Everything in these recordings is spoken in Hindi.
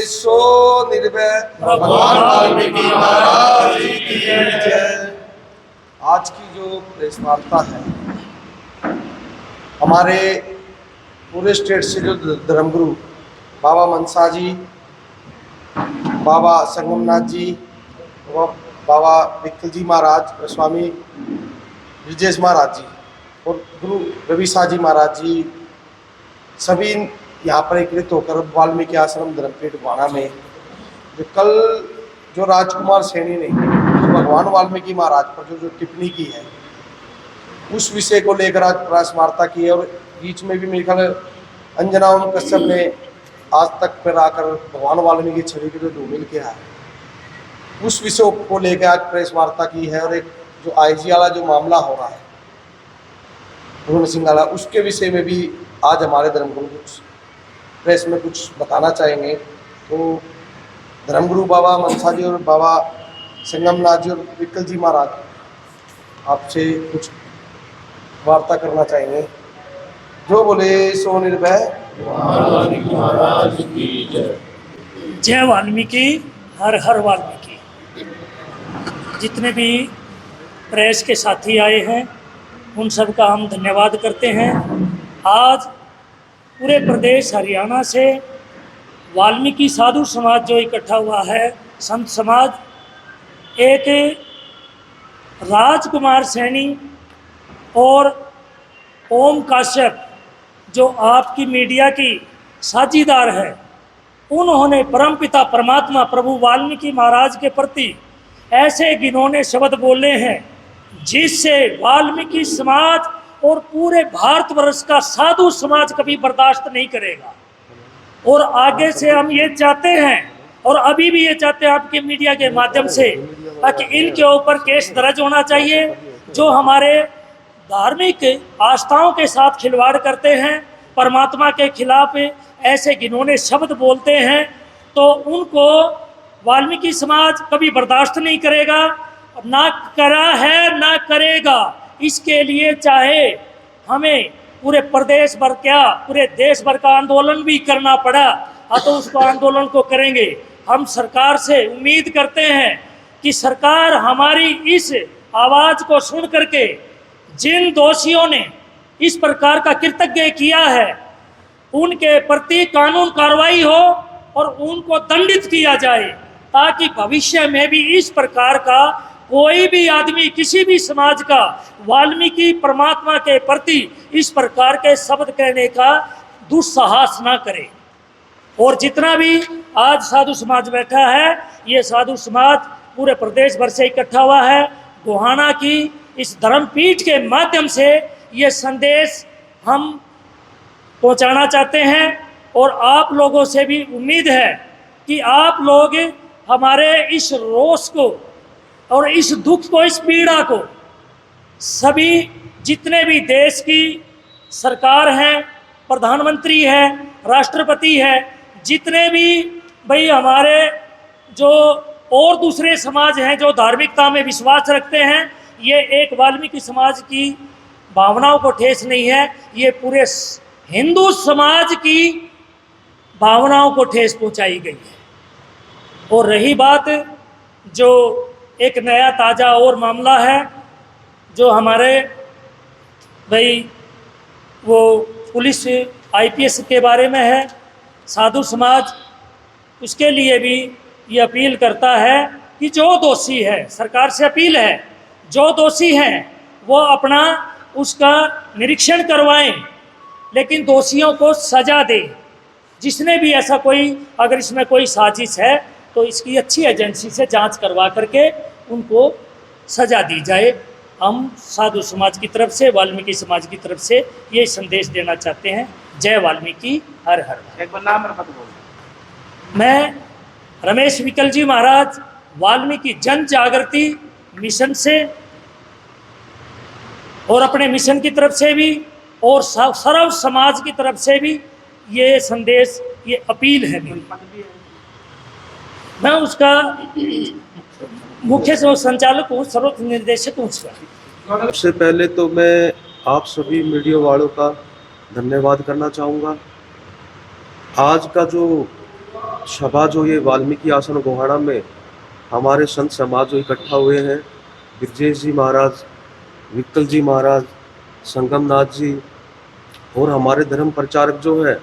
सो निर्भय भगवान वाल्मीकि महाराज की जय। आज की जो प्रेस वार्ता है, हमारे पूरे स्टेट से जो धर्मगुरु बाबा मनसा जी, बाबा संगमनाथ जी, बाबा विक्कल जी महाराज, स्वामी ब्रजेश महाराज जी और गुरु रवि शाह जी महाराज जी सभी यहाँ पर एकत्रित होकर वाल्मीकि आश्रम धर्मपीठ गोहाना में जो राजकुमार सैनी ने जो भगवान वाल्मीकि महाराज पर जो टिप्पणी की है, उस विषय को लेकर आज प्रेस वार्ता की है। और बीच में भी मेरे ख्याल अंजना ओम कश्यप ने आज तक पर आकर भगवान वाल्मीकि छवि के जो धूमिल किया है, उस विषय को लेकर आज प्रेस वार्ता की है। और एक जो IG वाला जो मामला हो रहा है पूर्ण सिंह वाला, उसके विषय में भी आज हमारे धर्मगुरु कुछ प्रेस में कुछ बताना चाहेंगे। तो धर्मगुरु बाबा मनसा जी और बाबा संगमनाथ जी और विक्कल जी महाराज आपसे कुछ वार्ता करना चाहेंगे। जो बोले सो निर्भय जय वाल्मीकि, हर हर वाल्मीकि। जितने भी प्रेस के साथी आए हैं उन सब का हम धन्यवाद करते हैं। आज पूरे प्रदेश हरियाणा से वाल्मीकि साधु समाज जो इकट्ठा हुआ है, संत समाज, एक राजकुमार सैनी और ओम कश्यप जो आपकी मीडिया की साझीदार है, उन्होंने परमपिता परमात्मा प्रभु वाल्मीकि महाराज के प्रति ऐसे घिनौने शब्द बोले हैं जिससे वाल्मीकि समाज और पूरे भारतवर्ष का साधु समाज कभी बर्दाश्त नहीं करेगा। और आगे से हम ये चाहते हैं और अभी भी ये चाहते हैं आपके मीडिया के माध्यम से, ताकि इनके ऊपर केस दर्ज होना चाहिए। जो हमारे धार्मिक आस्थाओं के साथ खिलवाड़ करते हैं, परमात्मा के खिलाफ ऐसे घिनौने शब्द बोलते हैं, तो उनको वाल्मीकि समाज कभी बर्दाश्त नहीं करेगा, ना करा है ना करेगा। इसके लिए चाहे हमें पूरे प्रदेश भर क्या पूरे देश भर का आंदोलन भी करना पड़ा, तो उसको आंदोलन को करेंगे। हम सरकार से उम्मीद करते हैं कि सरकार हमारी इस आवाज़ को सुन करके जिन दोषियों ने इस प्रकार का कृतज्ञ किया है उनके प्रति कानून कार्रवाई हो और उनको दंडित किया जाए, ताकि भविष्य में भी इस प्रकार का कोई भी आदमी किसी भी समाज का वाल्मीकि परमात्मा के प्रति इस प्रकार के शब्द कहने का दुस्साहस ना करे। और जितना भी आज साधु समाज बैठा है, ये साधु समाज पूरे प्रदेश भर से इकट्ठा हुआ है। गोहाना की इस धर्मपीठ के माध्यम से ये संदेश हम पहुंचाना चाहते हैं। और आप लोगों से भी उम्मीद है कि आप लोग हमारे इस रोष को और इस दुख को, इस पीड़ा को, सभी जितने भी देश की सरकार हैं, प्रधानमंत्री है, राष्ट्रपति है, जितने भी भाई हमारे जो और दूसरे समाज हैं जो धार्मिकता में विश्वास रखते हैं, ये एक वाल्मीकि समाज की भावनाओं को ठेस नहीं है, ये पूरे हिंदू समाज की भावनाओं को ठेस पहुंचाई गई है। और रही बात जो एक नया ताज़ा और मामला है जो हमारे भाई वो पुलिस IPS के बारे में है, साधु समाज उसके लिए भी ये अपील करता है कि जो दोषी है, सरकार से अपील है, जो दोषी हैं वो अपना उसका निरीक्षण करवाएं, लेकिन दोषियों को सज़ा दें। जिसने भी ऐसा कोई, अगर इसमें कोई साजिश है तो इसकी अच्छी एजेंसी से जांच करवा करके उनको सज़ा दी जाए। हम साधु समाज की तरफ से, वाल्मीकि समाज की तरफ से ये संदेश देना चाहते हैं। जय वाल्मीकि, हर हर। एक बार नाम और पद बोलो। मैं रमेश विक्कल जी महाराज वाल्मीकि जन जागृति मिशन से और अपने मिशन की तरफ से भी और सर्व समाज की तरफ से भी ये संदेश, ये अपील है मेरी। मैं उसका मुख्य संचालक हूँ, सर्वोच्च निर्देशक हूँ उसका। सबसे पहले तो मैं आप सभी मीडिया वालों का धन्यवाद करना चाहूँगा। आज का जो सभा जो ये वाल्मीकि आश्रम गोहाना में हमारे संत समाज जो इकट्ठा हुए हैं, ब्रजेश जी महाराज, विक्कल जी महाराज, संगमनाथ जी और हमारे धर्म प्रचारक जो है,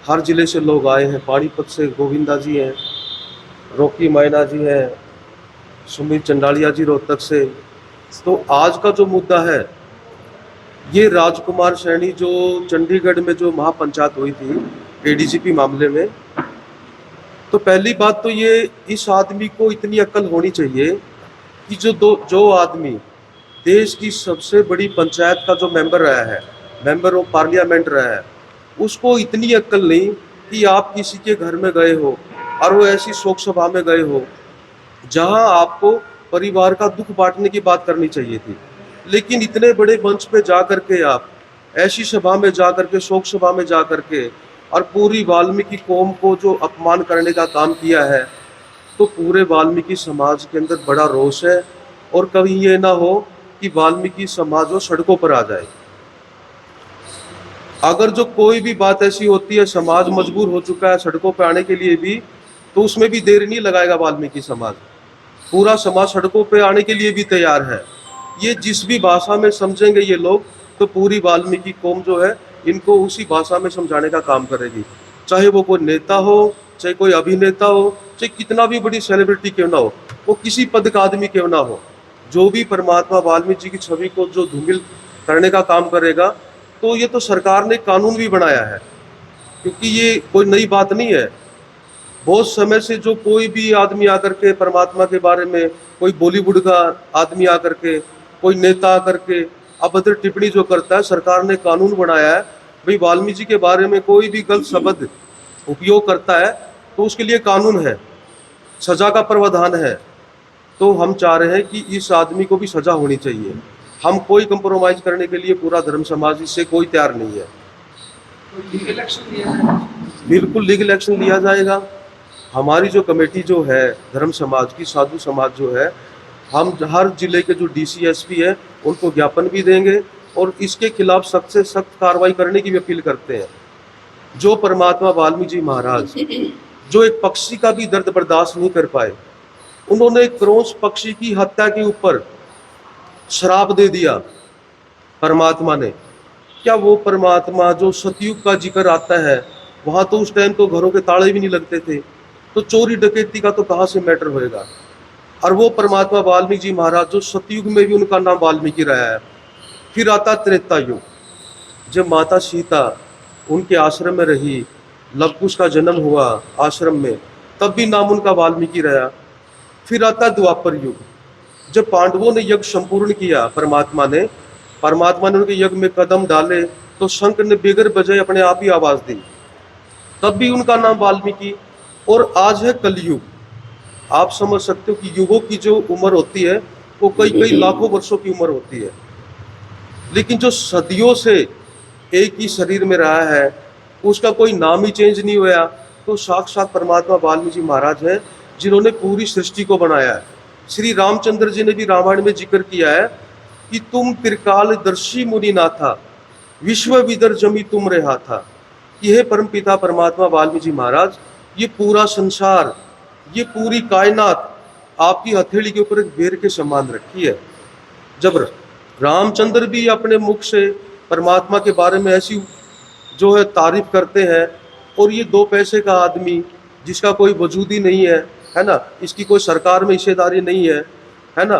हर जिले से लोग आए हैं। पानीपत से गोविंदा जी हैं, रोकी मैना जी हैं, सुमित चंडालिया जी रोहतक से। तो आज का जो मुद्दा है, ये राजकुमार सैनी जो चंडीगढ़ में जो महापंचायत हुई थी एडीजीपी मामले में, तो पहली बात तो ये इस आदमी को इतनी अक्ल होनी चाहिए कि जो आदमी देश की सबसे बड़ी पंचायत का जो मेंबर रहा है, मेंबर ऑफ पार्लियामेंट रहा है, उसको इतनी अक्ल नहीं कि आप किसी के घर में गए हो और वो ऐसी शोक सभा में गए हो जहां आपको परिवार का दुख बांटने की बात करनी चाहिए थी, लेकिन इतने बड़े मंच पे जा करके आप ऐसी सभा में जा करके, शोक सभा में जा करके और पूरी वाल्मीकि कौम को जो अपमान करने का काम किया है, तो पूरे वाल्मीकि समाज के अंदर बड़ा रोष है। और कभी ये ना हो कि वाल्मीकि समाज वो सड़कों पर आ जाए। अगर जो कोई भी बात ऐसी होती है, समाज मजबूर हो चुका है सड़कों पर आने के लिए भी, तो उसमें भी देर नहीं लगाएगा वाल्मीकि समाज। पूरा समाज सड़कों पे आने के लिए भी तैयार है। ये जिस भी भाषा में समझेंगे ये लोग, तो पूरी वाल्मीकि कौम जो है इनको उसी भाषा में समझाने का काम करेगी। चाहे वो कोई नेता हो, चाहे कोई अभिनेता हो, चाहे कितना भी बड़ी सेलिब्रिटी क्यों ना हो, वो किसी पद का आदमी क्यों ना हो, जो भी परमात्मा वाल्मीकि जी की छवि को जो धूमिल करने का काम करेगा, तो ये तो सरकार ने कानून भी बनाया है, क्योंकि ये कोई नई बात नहीं है। बहुत समय से जो कोई भी आदमी आकर के परमात्मा के बारे में, कोई बॉलीवुड का आदमी आकर के, कोई नेता आकर के अभद्र टिप्पणी जो करता है, सरकार ने कानून बनाया है भाई वाल्मीकि जी के बारे में कोई भी गलत शब्द उपयोग करता है तो उसके लिए कानून है, सजा का प्रावधान है। तो हम चाह रहे हैं कि इस आदमी को भी सजा होनी चाहिए। हम कोई कंप्रोमाइज करने के लिए पूरा धर्म समाज इससे कोई तैयार नहीं है। लीगल एक्शन लिया जाए? बिल्कुल लीगल एक्शन लिया जाएगा। हमारी जो कमेटी जो है धर्म समाज की, साधु समाज जो है, हम हर जिले के जो डीसीएसपी है उनको ज्ञापन भी देंगे और इसके खिलाफ सख्त से सख्त कार्रवाई करने की भी अपील करते हैं। जो परमात्मा वाल्मीकि जी महाराज जो एक पक्षी का भी दर्द बर्दाश्त नहीं कर पाए, उन्होंने क्रॉस पक्षी की हत्या के ऊपर श्राप दे दिया परमात्मा ने। क्या वो परमात्मा जो सतयुग का जिक्र आता है, वहाँ तो उस टाइम तो घरों के ताले भी नहीं लगते थे, तो चोरी डकैती का तो कहाँ से मैटर होएगा। और वो परमात्मा वाल्मीकि जी महाराज जो सतयुग में भी उनका नाम वाल्मीकि रहा है। फिर आता त्रेता युग, जब माता सीता उनके आश्रम में रही, लव कुश का जन्म हुआ आश्रम में, तब भी नाम उनका वाल्मीकि रहा। फिर आता द्वापर युग, जब पांडवों ने यज्ञ संपूर्ण किया, परमात्मा ने उनके यज्ञ में कदम डाले तो शंख ने बेगर बजाय अपने आप ही आवाज दी, तब भी उनका नाम वाल्मीकि। और आज है कलयुग। आप समझ सकते हो कि युगों की जो उम्र होती है वो कई कई लाखों वर्षों की उम्र होती है, लेकिन जो सदियों से एक ही शरीर में रहा है उसका कोई नाम ही चेंज नहीं हुआ, तो साक्षात परमात्मा वाल्मीकि जी महाराज है जिन्होंने पूरी सृष्टि को बनाया है। श्री रामचंद्र जी ने भी रामायण में जिक्र किया है कि तुम त्रिकाल दर्शी मुनि ना था, विश्व विदर जमी तुम रहा था। यह परमपिता परमात्मा वाल्मीकि जी महाराज, ये पूरा संसार, ये पूरी कायनात आपकी हथेली के ऊपर एक बेर के समान रखी है। जब रामचंद्र भी अपने मुख से परमात्मा के बारे में ऐसी जो है तारीफ करते हैं, और ये 2 पैसे का आदमी जिसका कोई वजूद ही नहीं है ना, इसकी कोई सरकार में हिस्सेदारी नहीं है ना,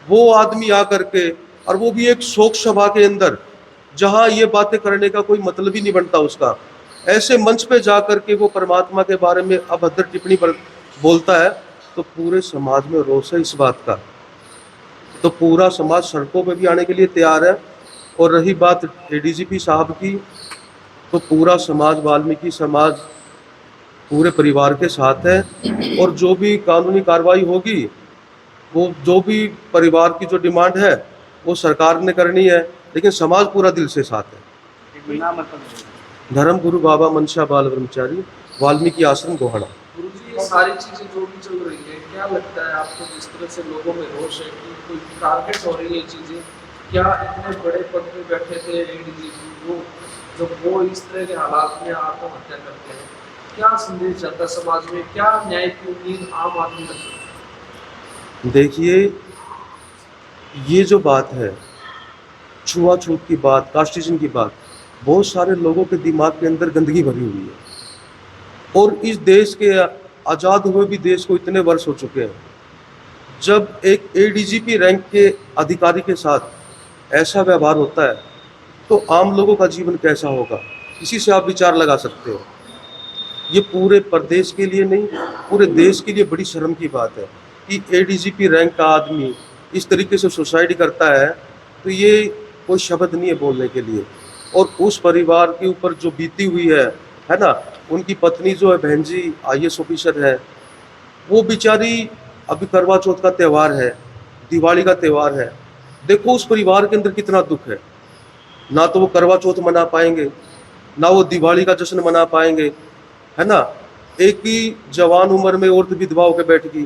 वो आदमी आ करके, और वो भी एक शोक सभा के अंदर जहाँ ये बातें करने का कोई मतलब ही नहीं बनता उसका, ऐसे मंच पे जा करके वो परमात्मा के बारे में अभद्र टिप्पणी पर बोलता है, तो पूरे समाज में रोष है इस बात का। तो पूरा समाज सड़कों पे भी आने के लिए तैयार है। और रही बात एडीजीपी साहब की, तो पूरा समाज, वाल्मीकि समाज पूरे परिवार के साथ है, और जो भी कानूनी कार्रवाई होगी, वो जो भी परिवार की जो डिमांड है वो सरकार ने करनी है, लेकिन समाज पूरा दिल से साथ है। नाम मतलब धर्म गुरु बाबा मनशा बाल ब्रह्मचारी, वाल्मीकि आश्रम गोहाना। गुरुजी, ये सारी चीजें जो भी चल रही है, क्या लगता है आपको, जिस तरह से लोगों में रोष है कि कोई टारगेट हो रही है चीजें, क्या इतने बड़े पद पे बैठे थे एडीजीपी, वो जब वो इस तरह के हालात में आत्महत्या करते हैं, क्या संदेश जाता है समाज में, क्या न्याय की उम्मीद आम आदमी तक है? देखिए, ये जो बात है, छुआछूत की बात, कास्टिज्म की बात, बहुत सारे लोगों के दिमाग के अंदर गंदगी भरी हुई है। और इस देश के आज़ाद हुए भी देश को इतने वर्ष हो चुके हैं, जब एक एडीजीपी रैंक के अधिकारी के साथ ऐसा व्यवहार होता है तो आम लोगों का जीवन कैसा होगा, इसी से आप विचार लगा सकते हो। ये पूरे प्रदेश के लिए नहीं, पूरे देश के लिए बड़ी शर्म की बात है कि एडीजीपी रैंक का आदमी इस तरीके से सुसाइड करता है, तो ये कोई शब्द नहीं है बोलने के लिए। और उस परिवार के ऊपर जो बीती हुई है ना, उनकी पत्नी जो है बहन जी IAS ऑफिसर है, वो बेचारी, अभी करवा चौथ का त्यौहार है, दिवाली का त्यौहार है, देखो उस परिवार के अंदर कितना दुख है। ना तो वो करवा चौथ मना पाएंगे, ना वो दिवाली का जश्न मना पाएंगे, है ना। एक ही जवान उम्र में औरत विधवा होकर बैठ गई,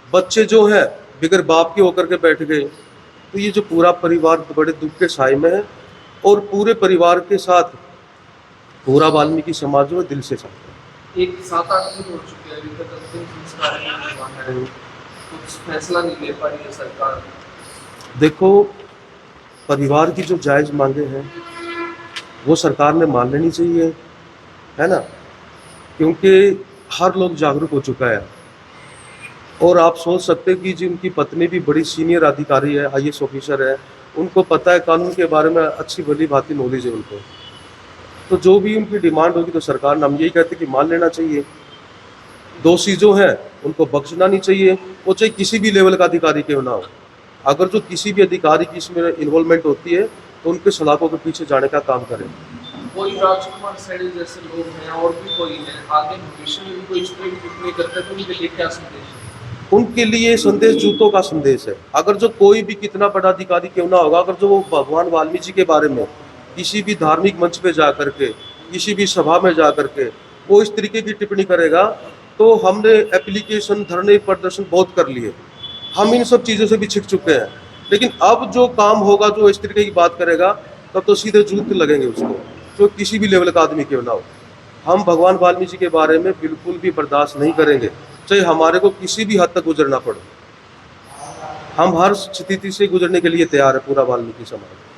बच्चे जो हैं बिगर बाप के होकर के बैठ गए। तो ये जो पूरा परिवार बड़े दुख के साए में है, और पूरे परिवार के साथ पूरा वाल्मीकि समाज जो है दिल से चाहता है। एक 7-8 दिन हो चुके हैं अभी तक अंतिम संस्कार नहीं हुआ है, कुछ फैसला नहीं ले पा रही है सरकार। देखो, परिवार की जो जायज़ मांगे हैं वो सरकार ने मान लेनी चाहिए, है ना, क्योंकि हर लोग जागरूक हो चुका है। और आप सोच सकते हैं कि जिनकी पत्नी भी बड़ी सीनियर अधिकारी है, IAS ऑफिसर है, उनको पता है कानून के बारे में, अच्छी भली भांति नॉलेज है उनको। तो जो भी उनकी डिमांड होगी तो सरकार ने, हम यही कहते हैं कि मान लेना चाहिए। दोषी जो हैं उनको बख्शना नहीं चाहिए, वो चाहे किसी भी लेवल का अधिकारी क्यों ना हो। अगर जो किसी भी अधिकारी की इसमें इन्वॉल्वमेंट होती है तो उनके सलाखों के पीछे जाने का काम करें। कोई राजकुमार सैनी जैसे लोग हैं और भी कोई हैं, आगे भविष्य में भी कोई इस तरह की टिप्पणी करते हैं तो उनके लिए क्या संदेश है? उनके लिए संदेश जूतों का संदेश है। अगर जो कोई भी कितना बड़ा अधिकारी क्यों ना होगा, अगर जो वो भगवान वाल्मीकि जी के बारे में किसी भी धार्मिक मंच पे जा करके, किसी भी सभा में जा करके वो इस तरीके की टिप्पणी करेगा, तो हमने एप्लीकेशन, धरने, प्रदर्शन बहुत कर लिए, हम इन सब चीज़ों से भी छिप चुके हैं। लेकिन अब जो काम होगा, जो इस तरीके की बात करेगा, तब तो सीधे जूते लगेंगे उसको, जो किसी भी लेवल का आदमी क्यों ना हो। हम भगवान वाल्मीकि जी के बारे में बिल्कुल भी बर्दाश्त नहीं करेंगे, चाहे हमारे को किसी भी हद तक गुजरना पड़े। हम हर स्थिति से गुजरने के लिए तैयार है पूरा वाल्मीकि समाज।